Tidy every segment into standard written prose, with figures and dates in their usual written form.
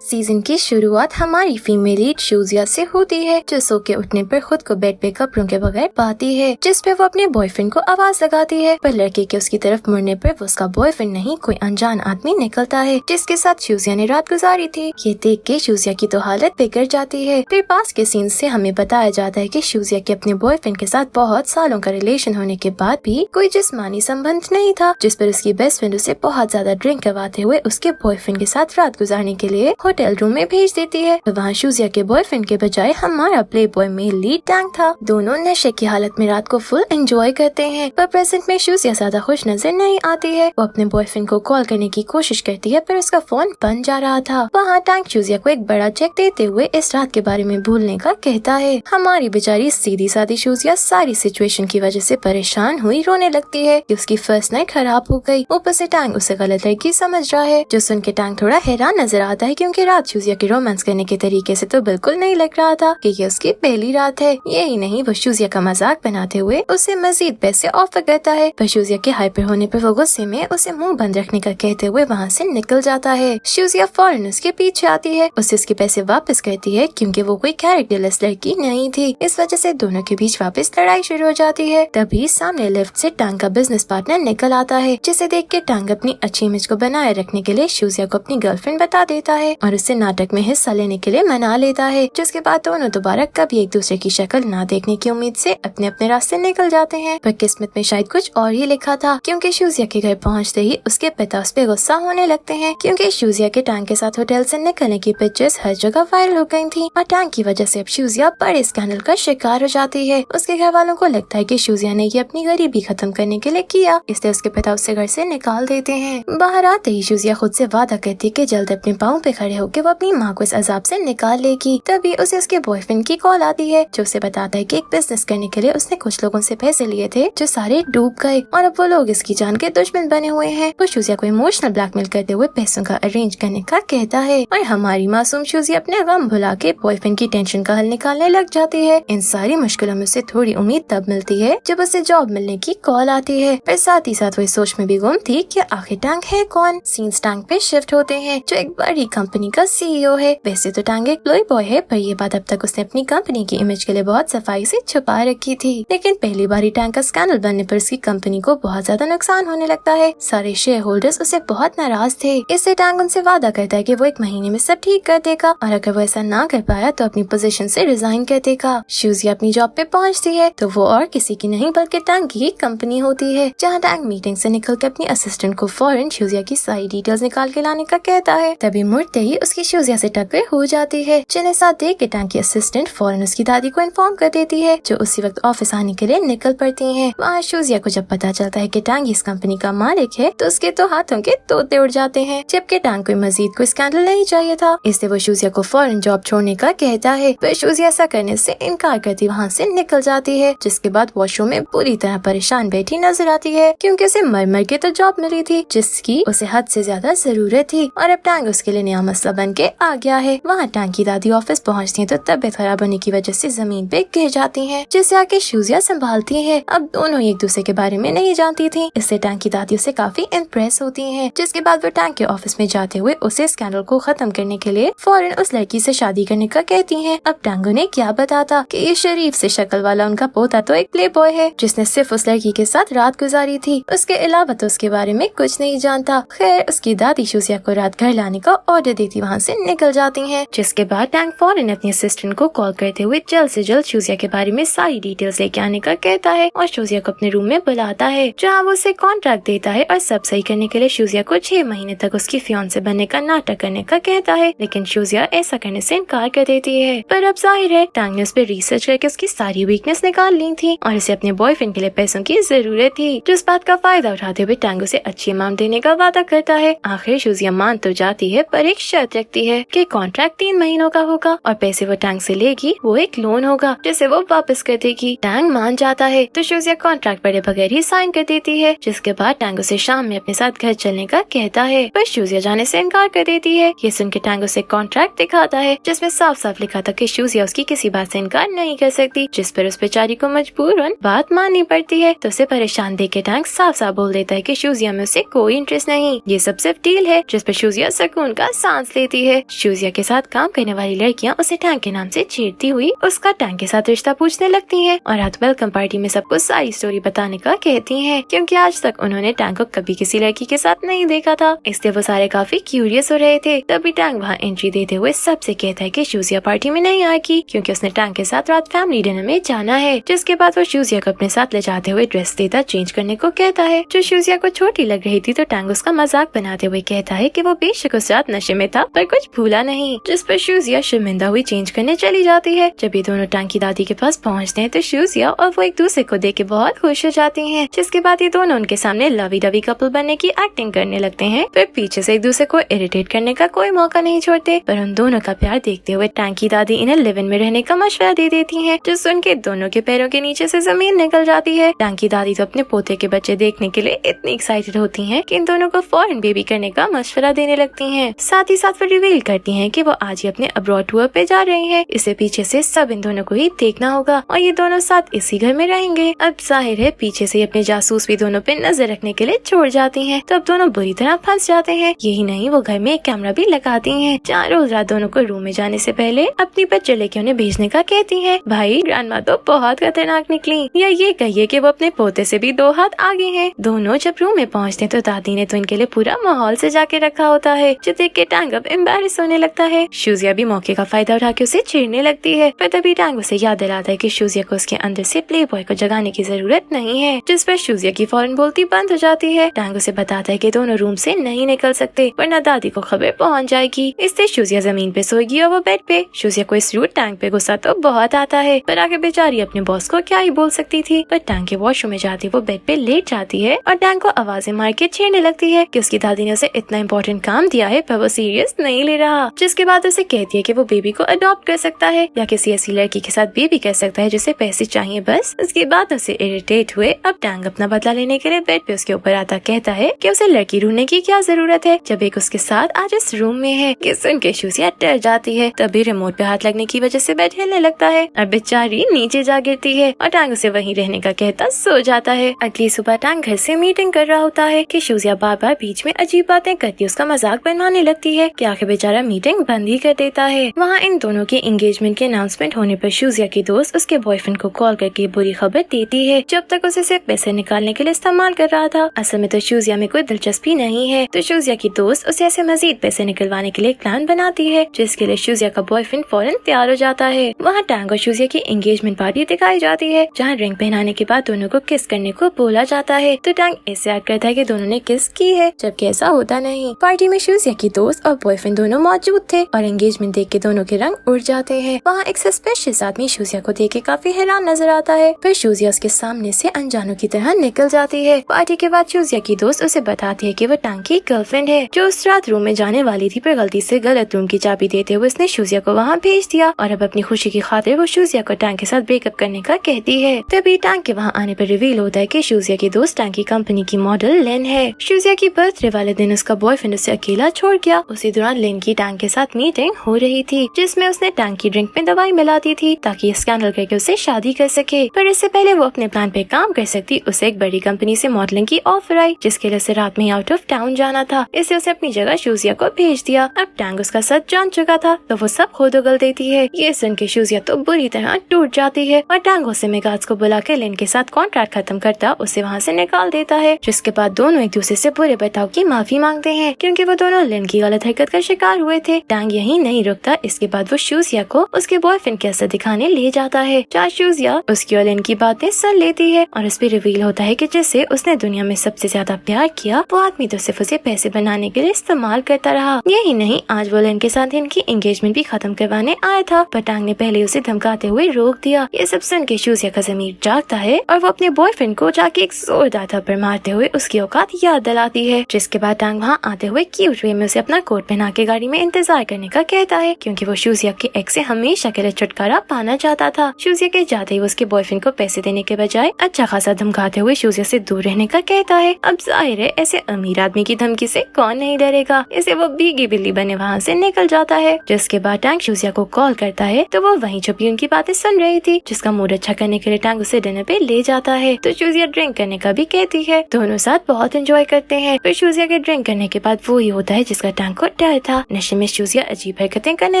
Season की शुरुआत हमारी फीमेल लीड शूजिया से होती है, जो सो के उठने पर खुद को बेड पे कपड़ों के बगैर पाती है, जिस पे वो अपने बॉयफ्रेंड को आवाज लगाती है। पर लड़के के उसकी तरफ मुड़ने पर वो उसका बॉयफ्रेंड नहीं कोई अनजान आदमी निकलता है, जिसके साथ शूजिया ने रात गुजारी थी। ये देख के शूजिया की तो हालत बिगड़ जाती है। फिर पास के सीन से हमें बताया जाता है कि शूजिया के अपने बॉयफ्रेंड के साथ बहुत सालों का रिलेशन होने के बाद भी कोई जिस्मानी संबंध नहीं था, जिस पर उसकी बेस्ट फ्रेंड उसे बहुत ज्यादा ड्रिंक करवाते हुए उसके बॉयफ्रेंड के साथ रात गुजारने के लिए होटल रूम में भेज देती है। तो वहाँ शूजिया के बॉयफ्रेंड के बजाय हमारा play boy male lead tank था। दोनों नशे की हालत में रात को फुल एंजॉय करते हैं, पर प्रेजेंट में शूजिया ज्यादा खुश नजर नहीं आती है। वो अपने बॉयफ्रेंड को कॉल करने की कोशिश करती है, पर उसका फोन बंद जा रहा था। वहाँ टैंक शूजिया को एक बड़ा चेक देते हुए इस रात के बारे में भूलने का कहता है। हमारी बेचारी सीधी सादी शूजिया सारी सिचुएशन की वजह से परेशान हुई रोने लगती है कि उसकी फर्स्ट नाइट खराब हो गई। ऊपर से टैंक उसे गलत लड़की समझ रहा है, जो सुन के टैंक थोड़ा हैरान नजर आता है, क्योंकि रात शूजिया के रोमांस करने के तरीके से तो बिल्कुल नहीं लग रहा था कि ये उसकी पहली रात है। यही नहीं, वो शूजिया का मजाक बनाते हुए उसे मजीद पैसे ऑफर करता है, पर शूजिया के हाइपर होने पर वो गुस्से में उसे मुंह बंद रखने का कहते हुए वहाँ से निकल जाता है। शूजिया फौरन उसके पीछे आती है, उसे उसके पैसे वापस करती है, क्योंकि वो कोई कैरेक्टरलेस लड़की नहीं थी। इस वजह से दोनों के बीच वापस लड़ाई शुरू हो जाती है। तभी सामने लिफ्ट से टांग का बिजनेस पार्टनर निकल आता है, जिसे देख के टांग अपनी अच्छी इमेज को बनाए रखने के लिए शूजिया को अपनी गर्लफ्रेंड बता देता है और उससे नाटक में हिस्सा लेने के लिए मना लेता है, जिसके बाद दोनों दोबारा कभी एक दूसरे की शक्ल ना देखने की उम्मीद से अपने अपने रास्ते निकल जाते हैं। पर किस्मत में शायद कुछ और ही लिखा था, क्योंकि शूजिया के घर पहुंचते ही उसके पिता उस पे गुस्सा होने लगते हैं, क्योंकि शूजिया के टैंक के साथ होटल से निकलने की पिक्चर्स हर जगह वायरल हो गई थी और टैंक की वजह से अब शूजिया बड़े स्कैंडल का शिकार हो जाती है। उसके घर वालों को लगता है कि शूजिया ने ये अपनी गरीबी खत्म करने के लिए किया, इसलिए उसके पिता उसे घर से निकाल देते हैं। बाहर आते ही शूजिया खुद से वादा करती है कि जल्द अपने पाँव पे खड़े होकर वो अपनी माँ को इस अजाब से निकाल लेगी। तभी उसे उसके बॉयफ्रेंड की कॉल आती है, जो उसे बताता है कि एक बिजनेस करने के लिए उसने कुछ लोगों से पैसे लिए थे, जो सारे डूब गए और अब वो लोग इसकी जान के दुश्मन बने हुए हैं। वो शूजिया को इमोशनल ब्लैकमेल करते हुए पैसों का अरेंज करने का कहता है और हमारी मासूम शूजिया अपने गम भुला के बॉयफ्रेंड की टेंशन का हल निकालने लग जाती है। इन सारी मुश्किलों में से थोड़ी उम्मीद तब मिलती है जब उसे जॉब मिलने की कॉल आती है, पर साथ ही साथ वो इस सोच में भी गुम थी कि आखिर टैंक है कौन। सीन्स टैंक पे शिफ्ट होते हैं, जो एक बड़ी कंपनी का सीईओ है। वैसे तो टैंक एक प्लॉय बॉय है, पर ये बात अब तक उसने अपनी कंपनी की इमेज के लिए बहुत सफाई से छुपा रखी थी। लेकिन पहली बारी टैंक का स्कैंडल बनने पर उसकी कंपनी को बहुत ज्यादा नुकसान होने लगता है। सारे शेयर होल्डर्स उससे बहुत नाराज थे, इससे टैंक उनसे वादा करता है कि वो 1 महीने में सब ठीक कर देगा और अगर वो ऐसा ना कर पाया तो अपनी पोजीशन से रिजाइन कर देगा। शूजिया अपनी जॉब पे पहुंचती है तो वो और किसी की नहीं बल्कि टैंक की कंपनी होती है, जहाँ टैंक मीटिंग से निकल के अपनी असिस्टेंट को फौरन शूजिया की सारी डिटेल्स निकाल के लाने का कहता है। तभी मुड़ते ही उसकी शूजिया से टक्कर हो जाती है, जिन्हें साथ देख के टैंक की असिस्टेंट फौरन उसकी दादी को इन्फॉर्म कर देती है, जो उसी वक्त ऑफिस आने के लिए निकल पड़ती हैं। वहाँ शूजिया को जब पता चलता है कि टैंक इस कंपनी का मालिक है, तो उसके तो हाथों के तोते उड़ जाते हैं, जबकि टैंक को मजीद कोई स्कैंडल नहीं चाहिए था, इसलिए वो शूजिया को फौरन जॉब छोड़ने का कहता है। पर शूजिया ऐसा करने से इनकार करती वहाँ से निकल जाती है, जिसके बाद वॉशरूम में पूरी तरह परेशान बैठी नजर आती है, क्योंकि उसे मर मर के तो जॉब मिली थी जिसकी उसे हद से ज्यादा जरूरत थी और अब टैंक उसके लिए नया मसला बन के आ गया है। वहाँ टैंक की दादी ऑफिस पहुँचती है तो तबीयत खराब होने की वजह से जमीन पे गिर जाती है, जिसे आके शूजिया संभालती है। अब दोनों एक दूसरे के बारे में नहीं जानती थी, इससे टैंक की दादी उसे काफी इम्प्रेस होती है, जिसके बाद वो टैंक के ऑफिस में जाते हुए उसे स्कैंडल को खत्म करने के लिए फौरन उस लड़की से शादी करने का कहती है। अब टैंक ने क्या बताता कि ये शरीफ से शक्ल वाला उनका पोता तो एक प्ले बॉय है, जिसने सिर्फ उस लड़की के साथ रात गुजारी थी, उसके अलावा तो उसके बारे में कुछ नहीं जानता। खैर उसकी दादी शूजिया को रात घर लाने का ऑर्डर देती वहाँ से निकल जाती है, जिसके बाद टैंक फौरन अपनी असिस्टेंट को कॉल करते हुए जल्द से जल्द शूजिया के बारे में सारी डिटेल्स लेके आने का कहता है और शूजिया को अपने रूम में बुलाता है, जहाँ वो उसे कॉन्ट्रैक्ट देता है और सब सही करने के लिए शूजिया को 6 महीने तक उसकी फियांसे बनने का नाटक करने का कहता है, लेकिन शूजिया ऐसा करने से इनकार कर देती है। पर अब जाहिर है टैंक ने उस पर रिसर्च करके उसकी सारी वीकनेस निकाल ली थी और उसे अपने बॉयफ्रेंड के लिए पैसों की जरूरत थी, जो इस बात का फायदा उठाते हुए टैंक उसे अच्छी अमाउंट देने का वादा करता है। आखिर शूजिया मान तो जाती है, पर एक शर्त रखती है कि कॉन्ट्रैक्ट 3 महीनों का होगा और पैसे वो टैंक से लेगी वो एक लोन होगा, जिसे वो वापस कर देगी। टैंक मान जाता है तो शूजिया कॉन्ट्रैक्ट पढ़े बगैर ही साइन कर देती है, जिसके बाद टैंक उसे शाम में अपने साथ घर चलने का कहता है, पर शूजिया जाने से इनकार कर देती है। ये सुन के टैंक उसे कॉन्ट्रैक्ट दिखाता है, जिसमें साफ साफ लिखा था कि शूजिया उसकी किसी बात से इनकार नहीं कर सकती, जिस पर उस बेचारी को मजबूरन बात माननी पड़ती है। तो उसे परेशान देख के टैंक साफ साफ बोल देता है कि शूजिया में उसे कोई इंटरेस्ट नहीं, ये सब सिर्फ डील है, जिस पर शूजिया सुकून का सांस चांस लेती है। शूजिया के साथ काम करने वाली लड़कियां उसे टैंक के नाम से छेड़ती हुई उसका टैंक के साथ रिश्ता पूछने लगती हैं और रात वेलकम पार्टी में सबको सारी स्टोरी बताने का कहती हैं, क्योंकि आज तक उन्होंने टैंक को कभी किसी लड़की के साथ नहीं देखा था, इसलिए वो सारे काफी क्यूरियस हो रहे थे। तभी टैंक वहाँ एंट्री देते हुए सबसे कहता है कि शूजिया पार्टी में नहीं आएगी क्योंकि उसने टैंक के साथ रात फैमिली डिनर में जाना है। जिसके बाद वो शूजिया को अपने साथ ले जाते हुए ड्रेस देता चेंज करने को कहता है। जो शूजिया को छोटी लग रही थी तो टैंक उसका मजाक बनाते हुए कहता है कि वो बेशक उस रात नशे में था पर कुछ भूला नहीं, जिस पर शूजिया शर्मिंदा हुई चेंज करने चली जाती है। जब ये दोनों टैंक की दादी के पास पहुँचते हैं तो शूजिया और वो एक दूसरे को देख के बहुत खुश हो जाती हैं। जिसके बाद ये दोनों उनके सामने लवी डवी कपल बनने की एक्टिंग करने लगते हैं, फिर पीछे से एक दूसरे को इरिटेट करने का कोई मौका नहीं छोड़ते। पर उन दोनों का प्यार देखते हुए टैंक की दादी इन्हें लिव इन में रहने का मशवरा दे देती है, जो सुन के दोनों के पैरों के नीचे से जमीन निकल जाती है। टैंक की दादी तो अपने पोते के बच्चे देखने के लिए इतनी एक्साइटेड होती हैं कि इन दोनों को फॉरेन बेबी करने का मशवरा देने लगती हैं। साथ ही साथ वो रिवील करती हैं कि वो आज ही अपने अब्रॉड टूर पे जा रहे हैं, इसे पीछे से सब इन दोनों को ही देखना होगा और ये दोनों साथ इसी घर में रहेंगे। अब जाहिर है पीछे से अपने जासूस भी दोनों पे नजर रखने के लिए छोड़ जाती हैं, तो अब दोनों बुरी तरह फंस जाते हैं। यही नहीं, वो घर में एक कैमरा भी लगाती हैं, जहाँ रोज रात दोनों को रूम में जाने से पहले अपनी बच्चे लेके उन्हें भेजने का कहती हैं। भाई ग्रैंडमा तो बहुत खतरनाक निकली, या ये कहिए कि वो अपने पोते से भी 2 हाथ आगे हैं। दोनों जब रूम में पहुँचते तो दादी ने तो इनके लिए पूरा माहौल सजा के रखा होता है, जो देख के टैंक अब एम्बैरेस होने लगता है। शूजिया भी मौके का फायदा उठा के उसे छेड़ने लगती है, पर तभी टैंक उसे याद दिलाता है कि शूजिया को उसके अंदर से प्ले बॉय को जगाने की जरूरत नहीं है, जिस पर शूजिया की फौरन बोलती बंद हो जाती है। टैंक उसे बताता है कि दोनों रूम से नहीं निकल सकते वरना दादी को खबर पहुंच जाएगी, इसलिए शूजिया जमीन पे सोएगी और वो बेड पे। शूजिया को इस रूट टैंक पे गुस्सा तो बहुत आता है, पर आगे बेचारी अपने बॉस को क्या ही बोल सकती थी। पर टैंक के वॉशरूम में जाती वो बेड पे लेट जाती है और टैंक को आवाजें मार के छेड़ने लगती है कि उसकी दादी ने उसे इतना इम्पोर्टेंट काम दिया है पर वो सीरियस नहीं ले रहा। जिसके बाद उसे कहती है कि वो बेबी को अडॉप्ट कर सकता है या किसी ऐसी लड़की के साथ बेबी कर सकता है जिसे पैसे चाहिए बस। उसके बाद उसे इरिटेट हुए अब टैंक अपना बदला लेने के लिए बेड पे उसके ऊपर आता कहता है कि उसे लड़की ढूंढने की क्या जरूरत है जब एक उसके साथ आज इस रूम में है। कि सुन के शूजिया डर जाती है, तभी रिमोट पे हाथ लगने की वजह से बेड हिलने लगता है और बेचारी नीचे जा गिरती है और टैंक उसे वहीं रहने का कहता सो जाता है। अगली सुबह टैंक घर से मीटिंग कर रहा होता है कि शूजिया बार बार बीच में अजीब बातें करती उसका मजाक बनवाने लगती है कि आखिर बेचारा मीटिंग बंद ही कर देता है। वहाँ इन दोनों के एंगेजमेंट के अनाउंसमेंट होने पर शूजिया की दोस्त उसके बॉयफ्रेंड को कॉल करके बुरी खबर देती है, जब तक उसे सिर्फ पैसे निकालने के लिए इस्तेमाल कर रहा था। असल में तो शूजिया में कोई दिलचस्पी नहीं है, तो शूजिया की दोस्त उसे ऐसे मजीद पैसे निकलवाने के लिए एक प्लान बनाती है, जिसके लिए शूजिया का बॉयफ्रेंड फौरन तैयार हो जाता है। वहाँ टैंक और शूजिया की एंगेजमेंट पार्टी दिखाई जाती है, जहाँ रिंग पहनाने के बाद दोनों को किस करने को बोला जाता है, तो टैंक ऐसे याद करता है कि दोनों ने किस की है, जबकि ऐसा होता नहीं। पार्टी में शूजिया की दोस्त और बॉयफ्रेंड दोनों मौजूद थे और एंगेजमेंट देख के दोनों के रंग उड़ जाते हैं। वहाँ एक सस्पिशियस आदमी शूजिया को देख के काफी हैरान नजर आता है, फिर शूजिया उसके सामने से अनजानों की तरह निकल जाती है। पार्टी के बाद शूजिया की दोस्त उसे बताती है कि वो टैंक की गर्लफ्रेंड है, जो उस रात रूम में जाने वाली थी पर गलती से गलत रूम की चाबी देते हुए उसने शूजिया को वहाँ भेज दिया और अब अपनी खुशी की खातिर वो शूजिया को टैंक के साथ ब्रेकअप करने का कहती है। तभी टैंक के वहाँ आने पर रिवील होता है कि शूजिया की दोस्त टैंक की कंपनी की मॉडल लेन है। शूजिया की बर्थडे वाले दिन उसका बॉयफ्रेंड उसे अकेला छोड़ गया। उसी दौरान लेन की टैंक के साथ मीटिंग हो रही थी, जिसमें उसने टैंक की ड्रिंक में दवाई मिला दी थी ताकि स्कैंडल करके उसे शादी कर सके। पर इससे पहले वो अपने प्लान पे काम कर सकती, उसे एक बड़ी कंपनी से मॉडलिंग की ऑफर आई, जिसके लिए उसे रात में आउट ऑफ टाउन जाना था, इससे उसे अपनी जगह शूजिया को भेज दिया। अब टैंक उसका सच जान चुका था, तो वो सब खुद उगल देती है। ये सुन के शूजिया तो बुरी तरह टूट जाती है और टैंक उसे मेगार्ड्स को बुला के लेन के साथ कॉन्ट्रैक्ट खत्म करता उसे वहाँ से निकाल देता है। जिसके बाद दोनों एक दूसरे से बुरे बर्ताव की माफी मांगते हैं, क्योंकि वो दोनों लेन की गलत हरकत का शिकार हुए थे। टैंक यही नहीं रुकता, इसके बाद वो शूजिया को उसके बॉयफ्रेंड के असर दिखाने ले जाता है, जहाँ शूजिया उसकी और लेन की बातें सुन लेती है और उस पर रिवील होता है कि जिससे उसने दुनिया में सबसे ज्यादा प्यार किया वो आदमी तो सिर्फ उसे पैसे बनाने के लिए इस्तेमाल करता रहा। यही नहीं, आज वो लेन के साथ इनकी एंगेजमेंट भी खत्म करवाने आया था, पर टैंक ने पहले उसे धमकाते हुए रोक दिया। ये सब सुन के शूजिया का ज़मीर जागता है और वो अपने बॉयफ्रेंड को जाके एक जोरदार थप्पड़ मारते हुए उसकी औकात याद दिलाती है। जिसके बाद टैंक वहाँ आते हुए क्यूट वे में उसे अपना कोट पहना के गाड़ी में इंतजार करने का कहता है, क्योंकि वो शूजिया के एक्स से हमेशा के लिए छुटकारा पाना चाहता था। शूजिया के जाते ही उसके बॉयफ्रेंड को पैसे देने के बजाय अच्छा खासा धमकाते हुए शूजिया से दूर रहने का कहता है। अब जाहिर है ऐसे अमीर आदमी की धमकी से कौन नहीं डरेगा, इसे वो भीगी बिल्ली बने वहाँ से निकल जाता है। जिसके बाद टैंक शूजिया को कॉल करता है, तो वो वहीं छुपी उनकी बातें सुन रही थी, जिसका मूड अच्छा करने के लिए टैंक उसे डिनर पे ले जाता है। तो शूजिया ड्रिंक करने का भी कहती है, दोनों साथ बहुत एंजॉय करते हैं। फिर शूजिया के ड्रिंक करने के बाद वो ही होता है जिसका टैंक को डर था। नशे में शूजिया अजीब हरकतें करने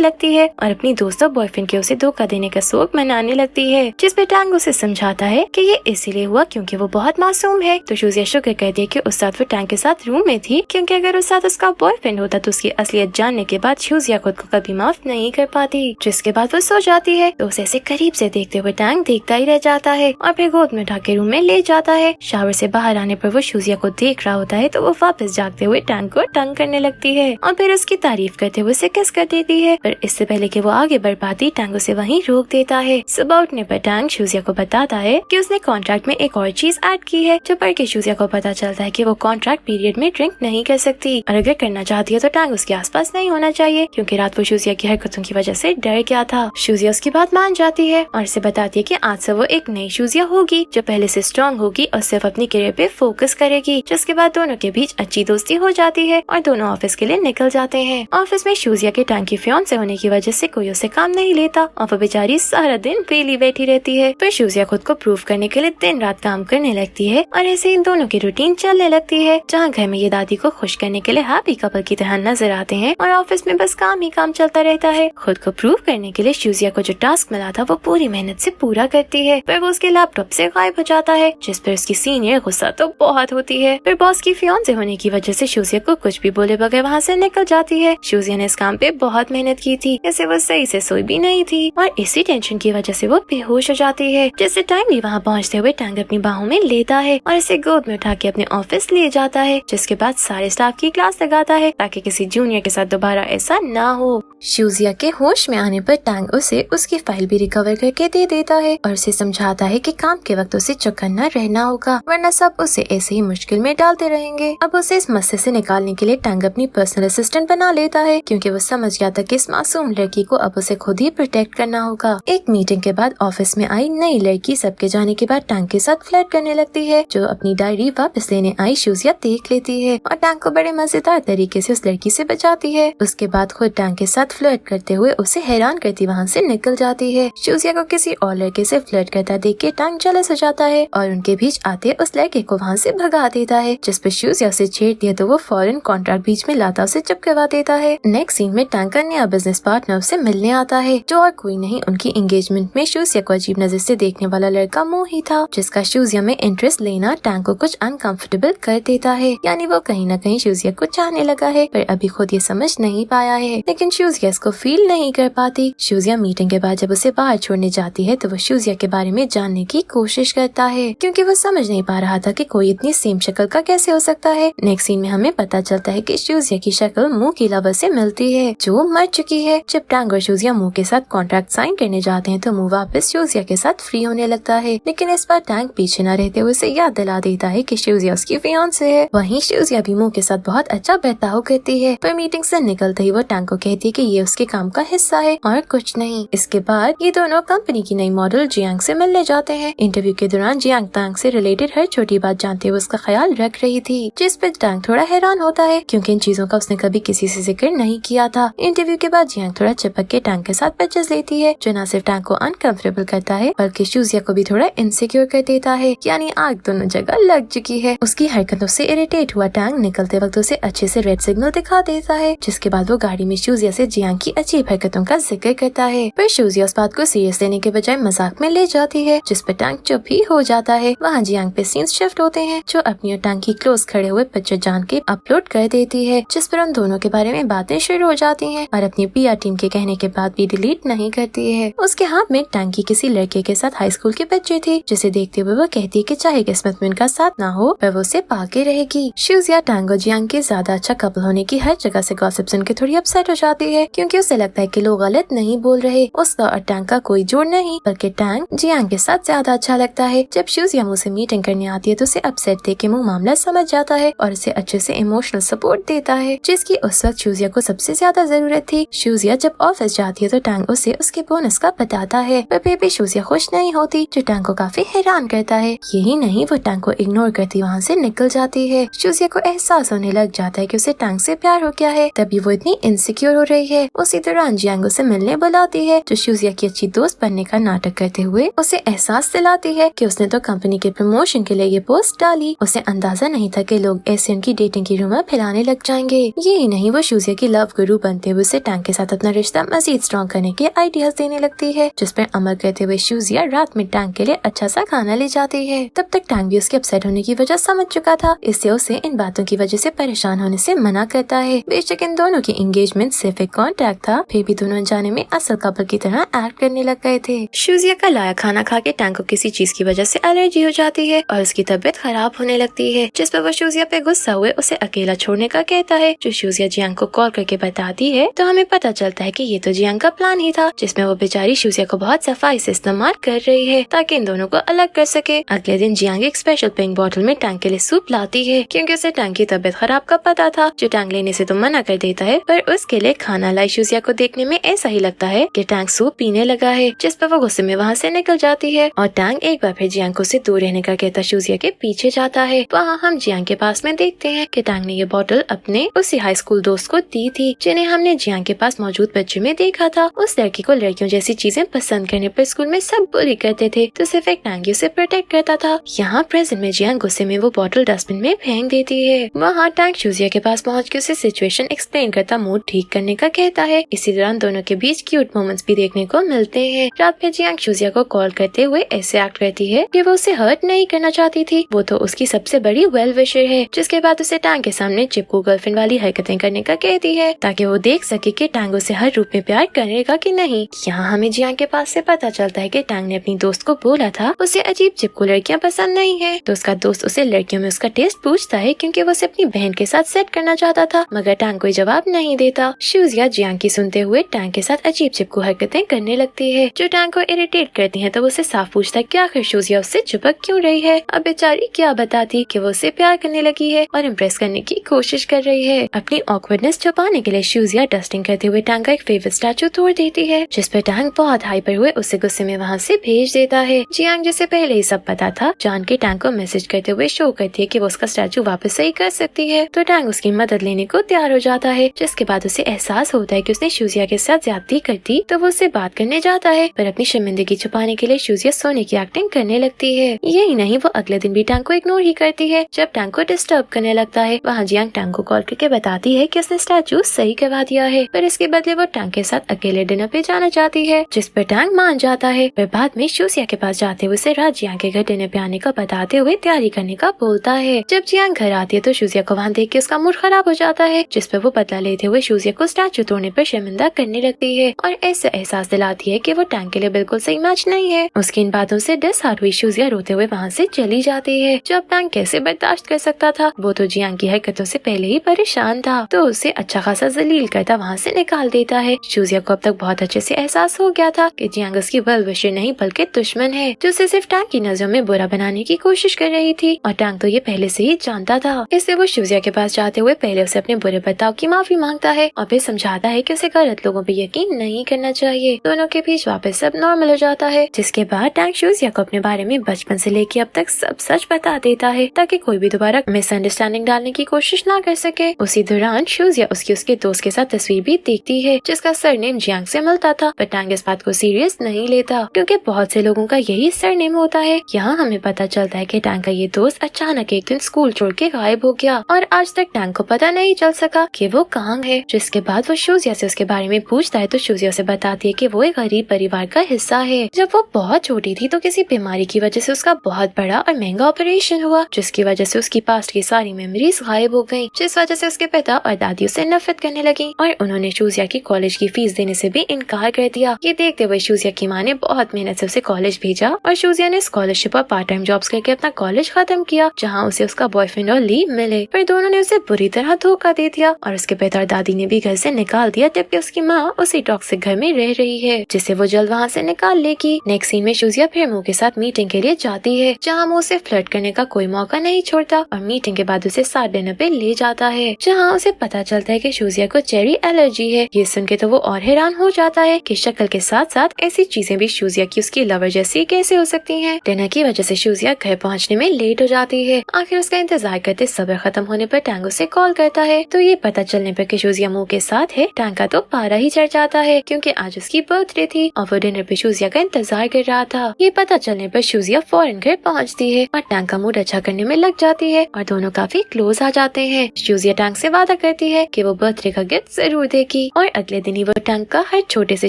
लगती है और अपनी दोस्त और बॉयफ्रेंड के उसे धोखा देने का शौक मनाने लगती है, जिस पे टैंग उसे समझाता है कि ये इसीलिए हुआ क्योंकि वो बहुत मासूम है। तो शूजिया शुक्र करती है कि उस साथ वो टैंग के साथ रूम में थी, क्योंकि अगर उस साथ उसका बॉयफ्रेंड होता तो उसकी असलियत जानने के बाद शूजिया खुद को कभी माफ नहीं कर पाती। जिसके बाद वो सो जाती है तो उसे ऐसे करीब से देखते हुए टैंग देखता ही रह जाता है और फिर गोद में उठा के रूम में ले जाता है। शावर से बाहर आने पर वो शूजिया को देख रहा होता है तो वो वापस जागते हुए टैंग को तंग करने लगती है और फिर उसकी तारीफ करते हुए उसे किस कर देती है। पर इससे पहले कि वो आगे बढ़ पाती, टैंग उसे वहीं रोक देता है। सुबह उठने पर टैंग शूजिया को बताता है कि उसने कॉन्ट्रैक्ट में एक और चीज ऐड की है, जो पढ़ के शूजिया को पता चलता है कि वो कॉन्ट्रैक्ट पीरियड में ड्रिंक नहीं कर सकती और अगर करना चाहती है तो टैंग उसके आसपास नहीं होना चाहिए, क्योंकि रात वो शूजिया की हरकतों की वजह से डर गया था। शूजिया उसकी बात मान जाती है और उसे बताती है कि आज से वो एक नई शूजिया होगी जो पहले से स्ट्रॉन्ग होगी और सिर्फ अपनी करियर पे फोकस करेगी। जिसके बाद दोनों के बीच अच्छी दोस्ती हो जाती है और दोनों ऑफिस के लिए निकल जाते हैं। ऑफिस में शूजिया के टैंग की फियांसे होने की वजह से कोई उसे काम नहीं लेता और वो बेचारी सारा दिन वेली बैठी रहती है। फिर शूजिया खुद को प्रूव करने के लिए दिन रात काम करने लगती है और ऐसे इन दोनों की रूटीन चलने लगती है, जहाँ घर में ये दादी को खुश करने के लिए हैप्पी कपल की तरह नजर आते हैं और ऑफिस में बस काम ही काम चलता रहता है। खुद को प्रूव करने के लिए शूजिया को जो टास्क मिला था वो पूरी मेहनत से पूरा करती है, पर वो उसके लैपटॉप से गायब हो जाता है, जिस पर उसकी सीनियर गुस्सा तो बहुत होती है। फिर बॉस की फियांसे होने की वजह से शूजिया को कुछ भी बोले बगैर वहाँ से निकल जाती है। शूजिया ने इस काम पे बहुत मेहनत की थी, जैसे वो सही से सोई भी नहीं थी और इसी टेंशन की वजह से वो बेहोश हो जाती है। जैसे टाइम भी वहाँ पहुँचते हुए टैंग अपनी बाहों में लेता है और इसे गोद में उठा के अपने ऑफिस ले जाता है, जिसके बाद सारे स्टाफ की क्लास लगाता है ताकि किसी जूनियर के साथ दोबारा ऐसा ना हो। शूजिया के होश में आने पर टैंग उसे उसकी फाइल भी रिकवर करके दे देता है और उसे समझाता है कि काम के वक्त उसे चौकन्ना रहना होगा, वरना सब उसे ऐसे ही मुश्किल में डालते रहेंगे। अब उसे इस मसले से निकालने के लिए टैंग अपनी पर्सनल असिस्टेंट बना लेता है, क्योंकि वो समझ गया था कि इस मासूम लड़की को अब उसे खुद ही प्रोटेक्ट करना होगा। एक मीटिंग के बाद ऑफिस में आई नई लड़की सबके जाने के बाद टैंग के साथ फ्लर्ट करने लगती है, जो अपनी डायरी वापस लेने आई शूजिया देख लेती है और टैंग को बड़े मजेदार तरीके से उस लड़की से बचाती है। उसके बाद खुद टैंग के साथ फ्लर्ट करते हुए उसे हैरान करती वहाँ से निकल जाती है। शूजिया को किसी और लड़के से फ्लर्ट करता देख के टैंग जेलस हो जाता है और उनके बीच आते उस लड़के को वहाँ से भगा देता है, जिस पर शूजिया उसे छेड़ती है तो वो फौरन कॉन्ट्रैक्ट बीच में लाता उसे चुप करवा देता है। नेक्स्ट सीन में टैंग का नया बिजनेस पार्टनर उससे मिलने आता है, जो और कोई नहीं उनकी एंगेजमेंट में शूजिया को अजीब नजर से देखने वाला लड़का मोही था, जिसका शूजिया में इंटरेस्ट लेना टैंग को कुछ अनकंफर्टेबल कर देता है। यानी वो कहीं न कहीं शूजिया को चाहने लगा है, पर अभी खुद ये समझ नहीं पाया है, लेकिन शूजिया इसको फील नहीं कर पाती। शूजिया मीटिंग के बाद जब उसे बाहर छोड़ने जाती है तो वो शूजिया के बारे में जानने की कोशिश करता है, क्योंकि वो समझ नहीं पा रहा था कि कोई इतनी सेम शक्ल का कैसे हो सकता है। नेक्स्ट सीन में हमें पता चलता है कि शूजिया की शक्ल मुंह की लवर से मिलती है, जो मर चुकी है। जब टैंग और शूजिया मुंह के साथ कॉन्ट्रैक्ट साइन करने जाते हैं तो मुंह वापस शूजिया के साथ फ्री होने लगता है, लेकिन इस बार टैंग पीछे न रहते हुए उसे याद दिला देता है कि शूजिया उसकी फियांसे है। वहीं शूजिया भी मुंह के साथ बहुत अच्छा बर्ताव करती है, पर मीटिंग से निकलते ही वो टैंग को कहती है कि ये उसके काम का हिस्सा है और कुछ नहीं। इसके बाद ये दोनों कंपनी की नई मॉडल जियांग से मिलने जाते हैं। इंटरव्यू के दौरान जियांग टैंग से रिलेटेड हर छोटी बात जानते हुए उसका ख्याल रख रही थी, जिस पर टैंग थोड़ा हैरान होता है, क्योंकि इन चीजों का उसने कभी किसी से जिक्र नहीं किया था। इंटरव्यू के बाद जियांग थोड़ा चिपक के टैंग के साथ बचस लेती है, जो न सिर्फ टैंग को अनकंफर्टेबल करता है बल्कि शूजिया को भी थोड़ा इनसिक्योर कर देता है, यानी आग दोनों जगह लग चुकी है। उसकी हरकतों से इरिटेट हुआ टैंग निकलते वक्त उसे अच्छे से रेड सिग्नल दिखा देता है, जिसके बाद वो गाड़ी में शूजिया से जियांग की अजीब हरकतों का जिक्र करता है, पर शूजिया उस बात को सीरियस लेने के बजाय मजाक में ले जाती है, जिस पर टैंग चुप ही हो जाता है। वहाँ जियांग पे सीन्स शिफ्ट होते हैं, जो अपनी और टैंग की क्लोज खड़े हुए पिक्चर जान के अपलोड कर देती है, जिस पर उन दोनों के बारे में बातें शुरू हो जाती हैं और अपनी PR टीम के कहने के बाद भी डिलीट नहीं करती है। उसके हाथ में टैंग की किसी लड़के के साथ हाई स्कूल के बच्चे थे, जिसे देखते हुए वो कहती है कि चाहे किस्मत में उनका साथ ना हो पर वो उसे पाके रहेगी। शूजिया टैंग और जियांग के ज्यादा अच्छा कपल होने की हर जगह से गॉसिप सुन के थोड़ी अपसेट हो जाती है, क्योंकि उसे लगता है कि लोग गलत नहीं बोल रहे। उसका और टैंग का कोई जोड़ नहीं, बल्कि टैंग जियांग के साथ ज्यादा अच्छा लगता है। जब शूजिया मुझे से मीटिंग करने आती है तो उसे अपसेट देख के वो मामला समझ जाता है और उसे अच्छे से इमोशनल सपोर्ट देता है, जिसकी उस वक्त शूजिया को सबसे ज्यादा जरूरत थी। शूजिया जब ऑफिस जाती है तो टैंग उसे उसके बोनस का बताता है, पर फिर भी शूजिया खुश नहीं होती, जो टैंग को काफी हैरान करता है। यही नहीं, वो टैंग को इग्नोर करती वहाँ से निकल जाती है। शूजिया को एहसास होने लग जाता है कि उसे टैंग से प्यार हो गया है, तभी वो इतनी इनसिक्योर हो रही है। उसी दौरान जियांग उसे मिलने बुलाती है, जो शूजिया की अच्छी दोस्त बनने का नाटक करते हुए उसे एहसास दिलाती है कि उसने तो कंपनी के प्रमोशन के लिए ये पोस्ट डाली। उसे अंदाजा नहीं था कि लोग ऐसे उनकी डेटिंग की रूमर फैलाने लग जाएंगे। यही यही नहीं वो शूजिया की लव गुरु बनते हुए उसे टैंग के साथ अपना रिश्ता मजीद स्ट्रॉन्ग करने के आइडियाज देने लगती है, जिस पर अमल करते हुए शूजिया रात में टैंग के लिए अच्छा सा खाना ले जाती है। तब तक टैंग भी उसके अपसेट होने की वजह समझ चुका था, इससे उसे इन बातों की वजह से परेशान होने से मना करता है। बेशक इन दोनों की एंगेजमेंट सिर्फ एक कॉन्ट्रैक्ट था, फिर भी दोनों अनजाने में असल कपल की तरह एक्ट करने लग गए थे। शूजिया का लाया खाना खा के टैंग को किसी चीज की वजह से एलर्जी हो जाती है और उसकी तबीयत खराब होने लगती है, जिस पर वो शूजिया पे गुस्सा हुए उसे अकेला छोड़ने का कहता है। जो शूजिया जियांग को कॉल करके बताती है तो हमें पता चलता है कि ये तो जियांग का प्लान ही था, जिसमें वो बेचारी शूजिया को बहुत सफाई से इस्तेमाल कर रही है ताकि इन दोनों को अलग कर सके। अगले दिन जियांग एक स्पेशल पिंक बॉटल में टैंग के लिए सूप लाती है, क्योंकि उसे टैंग की तबीयत खराब का पता था, जो टैंग लेने से तो मना कर देता है, पर उसके लिए खाना लाई शूजिया को देखने में ऐसा ही लगता है कि टैंग सूप पीने लगा है, जिस पर वो गुस्से में वहाँ से निकल जाती है और टैंग एक बार फिर जियांग को से दूर रहने का कहता शूजिया के पीछे जाता है। वहाँ हम जियांग के पास में देखते हैं कि टैंग ने ये बॉटल अपने उसी हाई स्कूल दोस्त को दी थी, जिन्हें हमने जियांग के पास मौजूद बच्चे में देखा था। उस लड़की को लड़कियों जैसी चीजें पसंद करने पर स्कूल में सब बुली करते थे, तो सिर्फ एक टैंग उसे प्रोटेक्ट करता था। यहाँ प्रेजेंट में जियांग गुस्से में वो बॉटल डस्टबिन में फेंक देती है। वहाँ टैंग शूजिया के पास पहुँच के उसे सिचुएशन एक्सप्लेन करता मूड ठीक करने का कहता है। इसी दौरान दोनों के बीच क्यूट मोमेंट्स भी देखने को मिलते हैं। रात में जियांग शूजिया को कॉल करते हुए ऐसे एक्ट करती है कि वो उसे हर्ट नहीं करना चाहती थी, वो तो उसकी सबसे बड़ी वेल विशर है, जिसके बाद उसे टैंग के सामने चिपकू गर्लफ्रेंड वाली हरकतें करने का कहती है ताकि वो देख सके कि टैंग उसे हर रूप में प्यार करेगा कि नहीं। यहाँ हमें जियांग के पास से पता चलता है कि टैंग ने अपनी दोस्त को बोला था उसे अजीब चिपकू लड़कियाँ पसंद नहीं है, तो उसका दोस्त उसे लड़कियों में उसका टेस्ट पूछता है क्योंकि वो उसे अपनी बहन के साथ सेट करना चाहता था, मगर टैंग कोई जवाब नहीं देता। शूजिया जियांग की सुनते हुए टैंग के साथ अजीब चिपकू हरकतें करने लगती है, जो टैंग को इरिटेट करती है, तो वो उसे साफ पूछता है कि आखिर शूजिया उससे चिपक क्यों रही है। अब बेचारी क्या बताती कि वो उसे प्यार करने लगी है और इम्प्रेस करने की कोशिश कर रही है। अपनी ऑकवर्डनेस छुपाने के लिए शूजिया डस्टिंग करते हुए टैंग का एक फेवरेट स्टैचू तोड़ देती है, जिस पर टैंग बहुत हाइपर हुए उसे गुस्से में वहाँ से भेज देता है। जियांग जिसे पहले ही सब पता था, जान के टैंग को मैसेज करते हुए शो करती है कि वो उसका स्टैचू वापस सही कर सकती है, तो टैंग उसकी मदद लेने को तैयार हो जाता है। जिसके बाद उसे एहसास होता है कि उसने शूजिया के साथ ज्यादती कर दी, तो वो उससे बात करने जाता है, पर अपनी शर्मिंदगी छुपाने के लिए शूजिया सोने की एक्टिंग करने लगती है। यही नहीं, वो अगले दिन भी टैंग को इग्नोर ही करती है। जब टैंग को डिस्टर्ब करने लगता है, वहाँ जियांग टैंग को कॉल करके बताती है कि उसने स्टैचू सही करवा दिया है, पर इसके बदले वो टैंग के साथ अकेले डिनर पे जाना चाहती है, जिस पर टैंग मान जाता है। पर बाद में शूजिया के पास जाते हुए उसे रात जियांग के घर डिनर पे आने का बताते हुए तैयारी करने का बोलता है। जब जियांग घर आती है तो शूजिया को वहाँ देख के उसका मूड खराब हो जाता है, जिस पर वो बदला लेते हुए शूजिया को स्टैचू तोड़ने पर शर्मिंदा करने लगती है और ऐसे एहसास दिलाती है कि वो टैंग के लिए बिल्कुल सही मैच नहीं है। उसकी इन बातों से डिसहार्ट हुई शूजिया रोते हुए वहाँ से चली जाती है। जब टैंग कैसे बर्दाश्त कर सकता था, वो तो जियांग की हरकतों से पहले ही परेशान था, तो उसे अच्छा खासा जलील करता वहाँ से निकाल देता है। शूजिया को अब तक बहुत अच्छे से एहसास हो गया था कि जियांग उसकी वेल विशर नहीं बल्कि दुश्मन है, जो उसे सिर्फ टैंग की नजरों में बुरा बनाने की कोशिश कर रही थी, और टैंग तो ये पहले से ही जानता था। इससे वो शूजिया के पास जाते हुए पहले उसे अपने बुरे बर्ताव की माफी मांगता है और फिर समझाता है कि उसे गलत लोगों पे यकीन नहीं करना चाहिए। दोनों के बीच वापस सब नॉर्मल हो जाता है, जिसके बाद टैंग शूजिया को अपने बारे में बचपन से लेके अब तक सब सच बता देता है ताकि कोई भी दोबारा मिसअंडरस्टैंडिंग डालने की कोशिश ना कर सके। उसी दौरान शूजिया उसके दोस्त के साथ तस्वीर भी देखती है, जिसका सरनेम जियांग से मिलता था, पर टैंग इस बात को सीरियस नहीं लेता क्योंकि बहुत से लोगों का यही सरनेम होता है। यहाँ हमें पता चलता है कि टैंग का ये दोस्त अचानक एक दिन स्कूल छोड़ के गायब हो गया और आज तक टैंग को पता नहीं चल सका कि वो कहाँ है। जिसके बाद वो शूजिया से उसके बारे में पूछता है, तो शूजिया से बताती है कि वो एक गरीब परिवार का हिस्सा है। जब वो बहुत छोटी थी तो किसी बीमारी की वजह से उसका बहुत बड़ा और महंगा ऑपरेशन हुआ, जिसकी वजह से उसकी पास्ट की सारी मेमोरीज गायब हो गयी, जिस वजह से उसके पिता और दादी उसे नफरत करने लगी और उन्होंने शूजिया की कॉलेज की फीस देने से भी इनकार कर दिया। ये देखते हुए शूजिया की माँ ने बहुत मेहनत से उसे कॉलेज भेजा और शूजिया ने स्कॉलरशिप और पार्ट टाइम जॉब्स करके अपना कॉलेज खत्म किया, जहाँ उसे उसका बॉयफ्रेंड और ली मिले, पर दोनों ने उसे बुरी तरह धोखा दे दिया और उसके पिता और दादी ने भी घर से निकाल दिया, जबकि उसकी माँ उसी टॉक्सिक घर में रह रही है, जिसे वो जल्द वहाँ से निकाल लेगी। नेक्स्ट सीन में शूजिया फिर मुँह के साथ मीटिंग के लिए जाती है, जहाँ वो उसे फ्लर्ट करने का कोई मौका नहीं छोड़ता और मीटिंग के बाद उसे साथ डिनर पे ले जाता है, जहाँ उसे पता चलता है कि शूजिया को चेरी एलर्जी है। ये सुन के तो वो और हैरान हो जाता है कि शक्ल के साथ साथ ऐसी चीजें भी शूजिया की उसकी लवर जैसी कैसे हो सकती हैं। डिनर की वजह से शूजिया घर पहुँचने में लेट हो जाती है। आखिर उसका इंतजार करते सब्र खत्म होने पर टैंग उसे कॉल करता है, तो ये पता चलने पर कि शूजिया मुंह के साथ है, टैंग का तो पारा ही चढ़ जाता है क्योंकि आज उसकी बर्थडे थी और वो डिनर पे शूजिया का इंतजार कर रहा था। ये पता चलने पर शूजिया फौरन घर पहुँचती है और टैंग का मूड अच्छा करने में लग जाती है और दोनों काफी क्लोज आ जाते हैं। शूजिया टैंग से वादा वादा करती है कि वो बर्थडे का गिफ्ट जरूर देगी और अगले दिन ही वो टैंग का हर छोटे से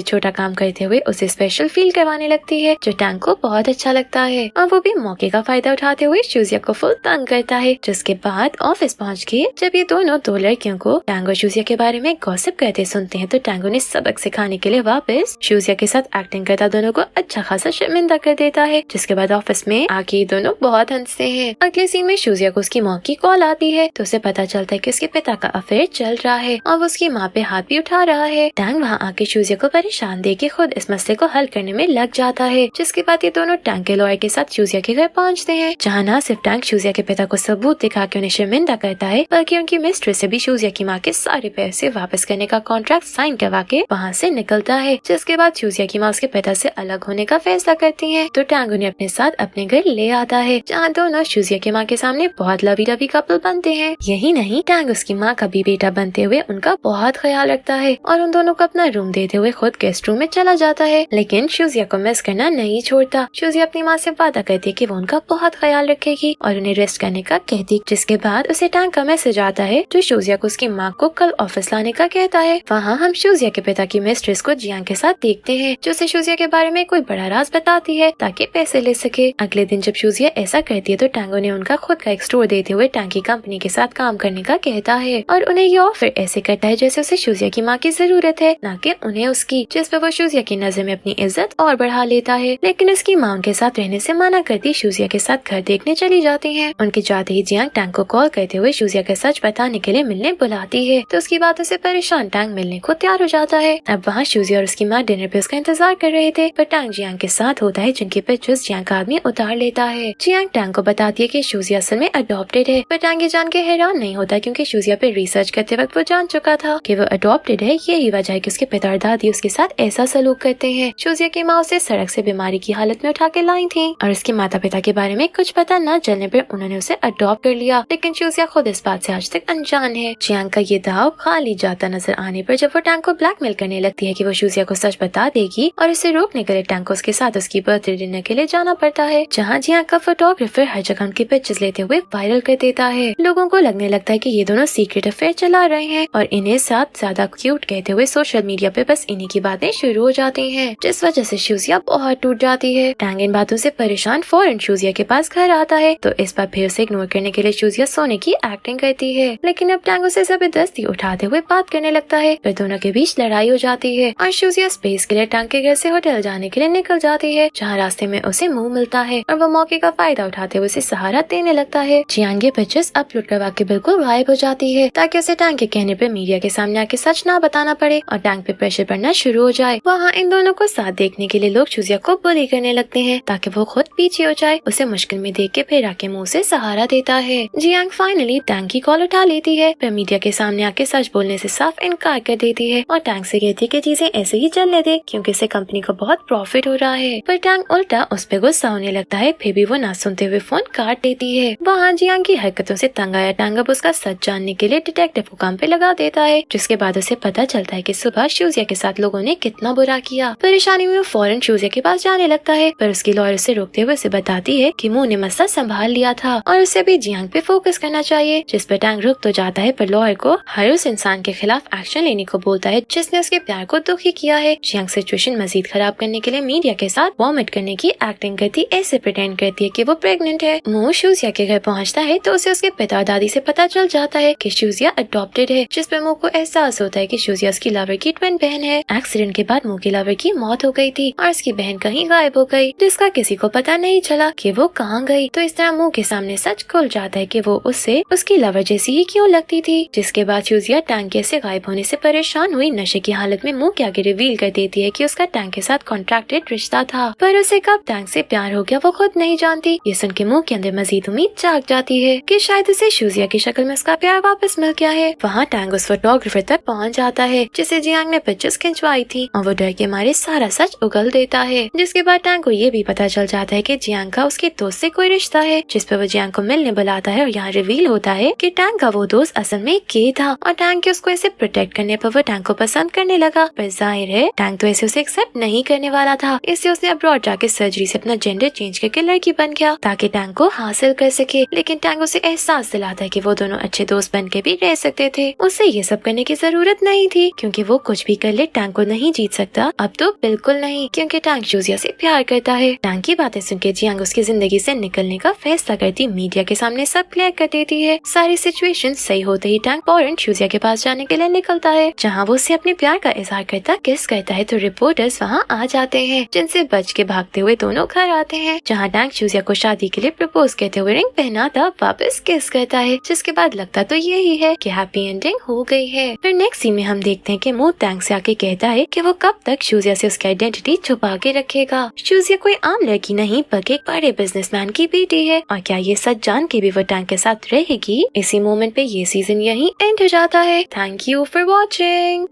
छोटा काम करते हुए उसे स्पेशल फील करवाने लगती है, जो टैंग को बहुत अच्छा लगता है और वो भी मौके का फायदा उठाते हुए शूजिया को फुल तंग करता है। जिसके बाद ऑफिस पहुँच के जब ये दोनों दो लड़कियों को टैंग और शूजिया के बारे में गॉसिप करते सुनते हैं तो टैंग उन्हें सबक सिखाने के लिए वापस शूजिया के साथ एक्टिंग करता दोनों को अच्छा खासा शर्मिंदा कर देता है। जिसके बाद ऑफिस में आके दोनों बहुत हंसते हैं। अगले सीन में शूजिया को उसकी माँ की कॉल आती है तो उसे पता चलता है कि उसके पिता का अफेयर चल रहा है और वो उसकी माँ पे हाथ भी उठा रहा है। टैंग वहाँ आके शूजिया को परेशान देख के खुद इस मसले को हल करने में लग जाता है। जिसके बाद ये दोनों टैंग के लॉयर के साथ शूजिया के घर पहुँचते हैं, जहाँ न सिर्फ टैंग शूजिया के पिता को सबूत दिखा के उन्हें शर्मिंदा करता है बल्कि उनकी मिस्ट्रेस से भी शूजिया की माँ के सारे पैसे वापस करने का कॉन्ट्रैक्ट साइन करवा के वहाँ से निकलता है। जिसके बाद शूजिया की माँ उसके पिता से अलग होने का फैसला करती है तो टैंग उन्हें अपने साथ अपने घर ले आता है, जहाँ दोनों शूजिया की माँ के सामने बहुत लवी लवी कपल बनते हैं। यही नहीं, टैंग उसकी माँ का भी बेटा बनते हुए उनका बहुत ख्याल रखता है और उन दोनों को अपना रूम देते हुए खुद गेस्ट रूम में चला जाता है। लेकिन शूजिया को मिस करना नहीं छोड़ता। शूजिया अपनी माँ से वादा करती है कि वो उनका बहुत ख्याल रखेगी और उन्हें रेस्ट करने का कहती। जिसके बाद उसे टैंग का मैसेज आता है जो शूजिया को उसकी माँ को कल ऑफिस लाने का कहता है। वहाँ हम शूजिया के पिता की मिस्ट्रेस को जियांग के साथ देखते हैं, जो उसे शूजिया के बारे में कोई बड़ा राज बताती है ताकि पैसे ले सके। अगले दिन जब शूजिया ऐसा करती है तो टैंग उन्हें उनका खुद का एक स्टोर देते हुए टैंग की कंपनी के साथ काम करने का कहता है और उन्हें ये ऑफर ऐसे करता है जैसे उसे शूजिया की माँ की जरूरत है, न कि उन्हें उसकी। जिस पर वो शूजिया की नजर में अपनी इज्जत और बढ़ा लेता है। लेकिन उसकी माँ उनके साथ रहने से मना करती शूजिया के साथ घर देखने चली जाती है। उनके जाते ही जियांग टैंग को कॉल करते हुए शूजिया का सच बताने के लिए मिलने बुलाती है तो उसकी बातों से परेशान टैंग मिलने को तैयार हो जाता है। अब वहाँ शूजिया और उसकी माँ डिनर पे उसका इंतजार कर रहे थे पर टैंग जियांग के साथ होता है, जिनकी पिक्चर्स जियांग का आदमी उतार लेता है। जियांग टैंग को बताती है कि शूजिया असल में अडॉप्टेड है, पर टैंग ये जान के हैरान नहीं होता क्योंकि शूजिया पे रिसर्च करते वक्त वो जान चुका था कि वो अडॉप्टेड है। यही वजह है कि उसके पिता और दादी उसके साथ ऐसा सलूक करते हैं। शूजिया की माँ उसे सड़क से बीमारी की हालत में उठा के लाई थी और उसके माता पिता के बारे में कुछ पता न चलने पर उन्होंने उसे अडॉप्ट कर लिया। लेकिन शूजिया खुद इस बात से आज तक अनजान है। जियांग का ये दाव खाली जाता नजर आने पर जब वो टैंग को ब्लैकमेल करने लगती है कि वो शूजिया को सच बता देगी और इसे रोकने के लिए टैंग को उसके साथ उसकी बर्थडे डिनर के लिए जाना पड़ता है, जहाँ जियांग का फोटोग्राफर हर जगह उनकी पिक्चर्स लेते हुए वायरल कर देता है। लोगों को लगने लगता है कि ये दोनों सीक्रेट अफेयर चला रहे हैं और इन्हें साथ ज्यादा क्यूट कहते हुए सोशल मीडिया पे बस इन्हीं की बातें शुरू हो जाती हैं, जिस वजह से शूजिया बहुत टूट जाती है। टैंग इन बातों से परेशान फौरन शूजिया के पास घर आता है तो इस बार फिर उसे इग्नोर करने के लिए शूजिया सोने की एक्टिंग करती है। लेकिन अब टैंग उसे जबरदस्ती उठाते हुए बात करने लगता है। फिर दोनों के बीच लड़ाई हो जाती है और शूजिया स्पेस के लिए टैंग के घर से होटल जाने के लिए निकल जाती है, जहाँ रास्ते में उसे मुंह मिलता है और वो मौके का फायदा उठाते हुए उसे सहारा देने लगता है। जियांग ये पिक्चर्स अपलोड करवा के बिल्कुल गायब हो जाती है ताकि उसे टैंग के कहने पर मीडिया के सामने आके सच ना बताना पड़े और टैंग पे प्रेशर पड़ना शुरू हो जाए। वहाँ इन दोनों को साथ देखने के लिए लोग शूजिया को बुली करने लगते हैं ताकि वो खुद पीछे हो जाए। उसे मुश्किल में देख के फिर आके मुंह से सहारा देता है। जियांग फाइनली टैंग की कॉल उठा लेती है, फिर मीडिया के सामने आके सच बोलने से साफ इनकार कर देती है और टैंग से कहती है कि चीजें ऐसे ही चलने दे क्योंकि इससे कंपनी को बहुत प्रॉफिट हो रहा है। पर टैंग उल्टा उस पे गुस्सा होने लगता है, फिर भी वो ना सुनते हुए फोन काट देती है। वहाँ जियांग की हरकतों से तंग आया टैंग अब उसका सच जानने के लिए डिटेक्टिव को काम पे लगा देता है, जिसके बाद उसे पता चलता है कि सुबह शूजिया के साथ लोगों ने कितना बुरा किया। परेशानी में वो फौरन शूजिया के पास जाने लगता है, पर उसकी लॉयर उसे रोकते हुए उसे बताती है कि मुंह ने मसला संभाल लिया था और उसे भी जियांग पे फोकस करना चाहिए। जिस पर टैंग रुक तो जाता है, पर लॉयर को हर उस इंसान के खिलाफ एक्शन लेने को बोलता है जिसने उसके प्यार को दुखी किया है। जियांग सिचुएशन मजीद खराब करने के लिए मीडिया के साथ वॉमिट करने की एक्टिंग करती, ऐसे प्रिटेंड करती है कि वो प्रेग्नेंट है। मुंह शूजिया के घर पहुँचता है तो उसे उसके पिता और दादी से पता चल जाता है कि शूजिया अडॉप्टेड है, जिस पर मुंह को एहसास होता है कि शूजिया उसकी लवर की ट्विन बहन है। एक्सीडेंट के बाद मुंह की लवर की मौत हो गई थी और उसकी बहन कहीं गायब हो गई, जिसका किसी को पता नहीं चला कि वो कहाँ गई। तो इस तरह मुंह के सामने सच खुल जाता है कि वो उससे उसकी लवर जैसी ही क्यों लगती थी। जिसके बाद शूजिया टैंग के से गायब होने से परेशान हुई नशे की हालत में मुंह के आगे रिवील कर देती है कि उसका टैंग के साथ कॉन्ट्रैक्टेड रिश्ता था, पर उसे कब टैंग से प्यार हो गया वो खुद नहीं जानती। ये सुन के मुंह के अंदर मजीद उम्मीद जाग जाती है कि शायद उसे शूजिया की शक्ल में उसका प्यार वापस मिल गया है। वहाँ टैंग उस फोटोग्राफर तक पहुँच जाता है जिसे जियांग ने पिक्चर्स खिंचवाई थी और वो डर के मारे सारा सच उगल देता है। जिसके बाद टैंग को ये भी पता चल जाता है कि जियांग का उसके दोस्त से कोई रिश्ता है, जिस पर वो जियांग को मिलने बुलाता है और यहाँ रिवील होता है कि टैंग का वो दोस्त असल में गे था और टैंग के उसको ऐसे प्रोटेक्ट करने पर वो टैंग को पसंद करने लगा। पर जाहिर है टैंग तो ऐसे उसे एक्सेप्ट नहीं करने वाला था, इसलिए उसने अब्रॉड जाके सर्जरी से अपना जेंडर चेंज करके लड़की बन गया ताकि टैंग को हासिल कर सके। लेकिन टैंग उसे एहसास दिलाता है कि वो दोनों अच्छे दोस्त बन के भी रह सकते थे। उसे ये सब करने की जरूरत नहीं थी क्योंकि वो कुछ भी कर ले टैंग को नहीं जीत सकता। अब तो बिल्कुल नहीं, क्योंकि टैंग शूजिया से प्यार करता है। टैंग की बातें सुन के जियांग उसकी जिंदगी से निकलने का फैसला करती मीडिया के सामने सब क्लियर कर देती है। सारी सिचुएशन सही होते ही टैंग फौरन शूजिया के पास जाने के लिए निकलता है, जहाँ वो उससे अपने प्यार का इजहार करता किस करता है तो रिपोर्टर्स वहाँ आ जाते हैं, जिनसे बच के भागते हुए दोनों घर आते हैं, जहाँ टैंग शूजिया को शादी के लिए प्रपोज करते हुए रिंग पहनाता वापस किस करता है, जिसके बाद लगता तो यही है कि हैप्पी एंडिंग हो गई है। फिर नेक्स्ट सीन में हम देखते हैं कि मू टैंग से आके कहता है कि वो कब तक शूजिया से उसकी आइडेंटिटी छुपा के रखेगा। शूजिया कोई आम लड़की नहीं बल्कि एक बड़े बिजनेसमैन की बेटी है, और क्या ये सच जान के भी वो टैंग के साथ रहेगी। इसी मोमेंट पे ये सीजन यहीं एंड हो जाता है। Thank you for watching.